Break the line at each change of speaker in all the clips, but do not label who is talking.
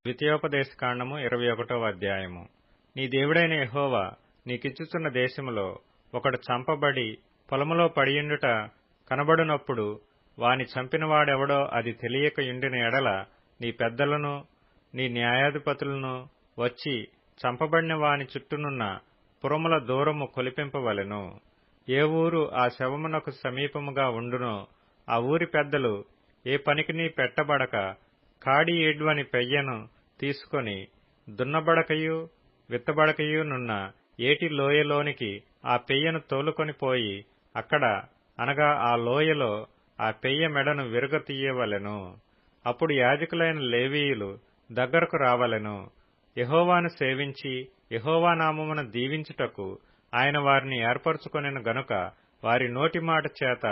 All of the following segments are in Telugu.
ద్వితీయోపదేశకాండము 21వ అధ్యాయము. నీ దేవుడైన యెహోవా నీకిచ్చుచున్న దేశములో ఒకడు చంపబడి పొలములో పడియుండుట కనబడునప్పుడు వాని చంపినవాడెవడో అది తెలియకయుండిన ఎడల నీ పెద్దలను నీ న్యాయాధిపతులను వచ్చి చంపబడిన వాని చుట్టూనున్న పురముల దూరము కొలిపింపవలెను. ఏ ఊరు ఆ శవమునకు సమీపముగా ఉండునో ఆ ఊరి పెద్దలు ఏ పనికిని పెట్టబడక కాడి ఏడ్వని పెయ్యను తీసుకొని దున్నబడకయు విత్తబడకయునున్న ఏటి లోయలోనికి ఆ పెయ్యను తోలుకొని పోయి అక్కడ అనగా ఆ లోయలో ఆ పెయ్య మెడను విరగతీయవలెను. అప్పుడు యాజకులైన లేవీయులు దగ్గరకు రావలెను. యెహోవాను సేవించి యెహోవా నామమున దీవించుటకు ఆయన వారిని ఏర్పరచుకొనెను గనుక వారి నోటి మాట చేత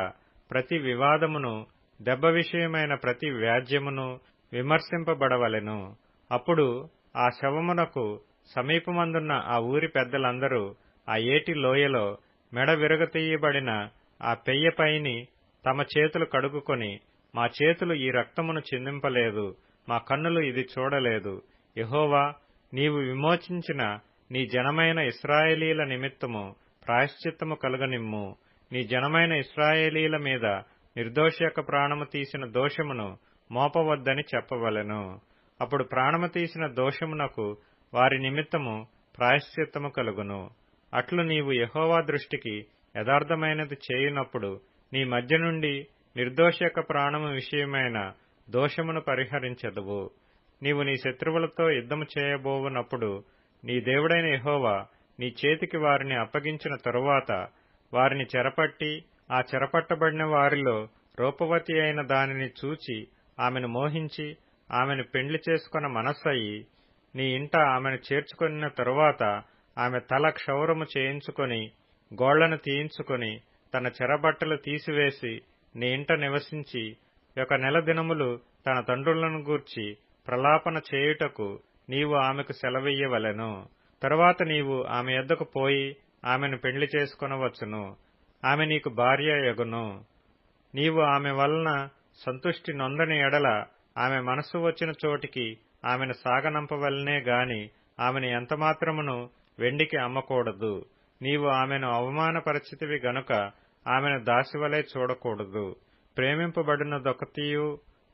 ప్రతి వివాదమును దెబ్బ విషయమైన ప్రతి వ్యాజ్యమును విమర్శింపబడవలెను. అప్పుడు ఆ శవమునకు సమీపమందున్న ఆ ఊరి పెద్దలందరూ ఆ ఏటి లోయలో మెడ విరగతీయబడిన ఆ పెయ్యపైని తమ చేతులు కడుగుకొని, మా చేతులు ఈ రక్తమును చిందింపలేదు, మా కన్నులు ఇది చూడలేదు. యెహోవా, నీవు విమోచించిన నీ జనమైన ఇశ్రాయేలీల నిమిత్తము ప్రాయశ్చిత్తము కలుగనిమ్ము. నీ జనమైన ఇశ్రాయేలీల మీద నిర్దోషి యొక్క ప్రాణము తీసిన దోషమును మోపవద్దని చెప్పవలెను. అప్పుడు ప్రాణము తీసిన దోషమునకు వారి నిమిత్తము ప్రాయశ్చిత్తము కలుగును. అట్లు నీవు యెహోవా దృష్టికి యథార్థమైనది చేయునప్పుడు నీ మధ్య నుండి నిర్దోషి యొక్క ప్రాణము విషయమైన దోషమును పరిహరించెదవు. నీవు నీ శత్రువులతో యుద్ధము చేయబోవునప్పుడు నీ దేవుడైన యెహోవా నీ చేతికి వారిని అప్పగించిన తరువాత వారిని చెరపట్టి ఆ చెరపట్టబడిన వారిలో రూపవతి అయిన దానిని చూచి ఆమెను మోహించి ఆమెను పెండ్లి చేసుకొన మనస్సయి నీ ఇంట ఆమెను చేర్చుకొనిన తరువాత ఆమె తల క్షౌరము చేయించుకొని గోళ్లను తీయించుకొని తన చెరబట్టలు తీసివేసి నీ ఇంట నివసించి 1 నెల దినములు తన తండ్రులను గూర్చి ప్రలాపన చేయుటకు నీవు ఆమెకు సెలవియ్యవలెను. తరువాత నీవు ఆమె యొద్దకు పోయి ఆమెను పెండ్లి చేసుకొనవచ్చును. ఆమె నీకు భార్య యగును. నీవు ఆమె వలన సంతుష్టి నొందని ఎడల ఆమె మనస్సు వచ్చిన చోటికి ఆమెను సాగనంపవలనే గాని ఆమెను ఎంతమాత్రమును వెండికి అమ్మకూడదు. నీవు ఆమెను అవమానపరిచితివి గనుక ఆమెను దాసివలే చూడకూడదు. ప్రేమింపబడినదొకతియు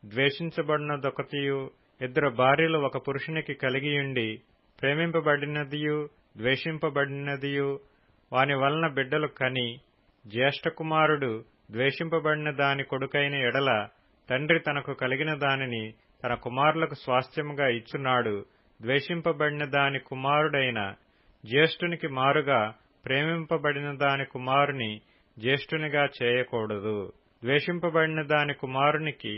ద్వేషించబడినదొకతియు 2 భార్యలు ఒక పురుషునికి కలిగియుండి ప్రేమింపబడినదియు ద్వేషింపబడినదియు వాని వలన బిడ్డలు కని జ్యేష్ఠ కుమారుడు ద్వేషింపబడిన దాని కొడుకైన ఎడల తండ్రి తనకు కలిగిన దానిని తన కుమారులకు స్వాస్థ్యముగా ఇచ్చున్నాడు. ద్వేషింపబడిన దాని కుమారుడైన జ్యేష్ఠునికి మారుగా ప్రేమింపబడిన దాని కుమారుని జ్యేష్ఠునిగా చేయకూడదు. ద్వేషింపబడిన దాని కుమారునికి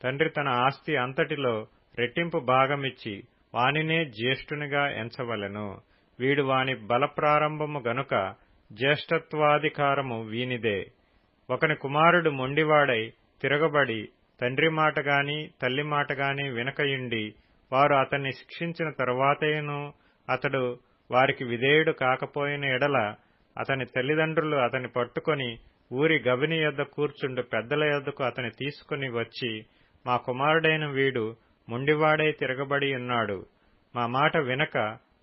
తండ్రి తన ఆస్తి అంతటిలో రెట్టింపు భాగమిచ్చి వానినే జ్యేష్ఠునిగా ఎంచవలెను. వీడు వాని బల ప్రారంభము గనుక జ్యేష్ఠత్వాధికారము వీనిదే. ఒకని కుమారుడు మొండివాడై తిరగబడి తండ్రి మాటగాని తల్లి మాటగాని వినకయుండి వారు అతన్ని శిక్షించిన తరువాతేను అతడు వారికి విధేయుడు కాకపోయిన ఎడల అతని తల్లిదండ్రులు అతని పట్టుకొని ఊరి గవిని యొద్ద కూర్చుండు పెద్దల యొద్దకు అతని తీసుకుని వచ్చి, మా కుమారుడైన వీడు మొండివాడై తిరగబడి ఉన్నాడు, మా మాట వినక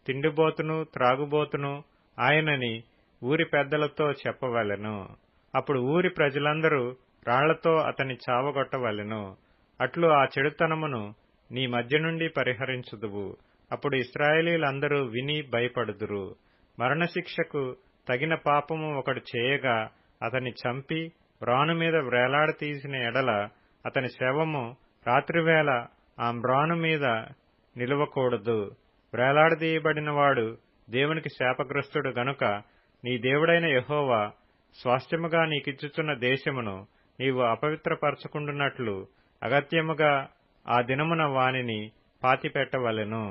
తిండిబోతును త్రాగుబోతును ఆయనని ఊరి పెద్దలతో చెప్పవలెను. అప్పుడు ఊరి ప్రజలందరూ రాళ్లతో అతని చావగొట్టవలెను. అట్లు ఆ చెడుతనమును నీ మధ్య నుండి పరిహరించుదువు. అప్పుడు ఇశ్రాయేలీలందరూ విని భయపడుదురు. మరణశిక్షకు తగిన పాపము ఒకడు చేయగా అతన్ని చంపి మ్రాను మీద వ్రేలాడతీసిన ఎడల అతని శవము రాత్రివేళ ఆ మ్రాను మీద నిలువకూడదు. వ్రేలాడదీయబడినవాడు దేవునికి శాపగ్రస్తుడు గనుక నీ దేవుడైన యెహోవా స్వాస్థ్యముగా నీకిచ్చుచున్న దేశమును నీవు అపవిత్రపరచుకుండునట్లు అగత్యముగా ఆ దినమున వానిని పాతిపెట్టవలెను.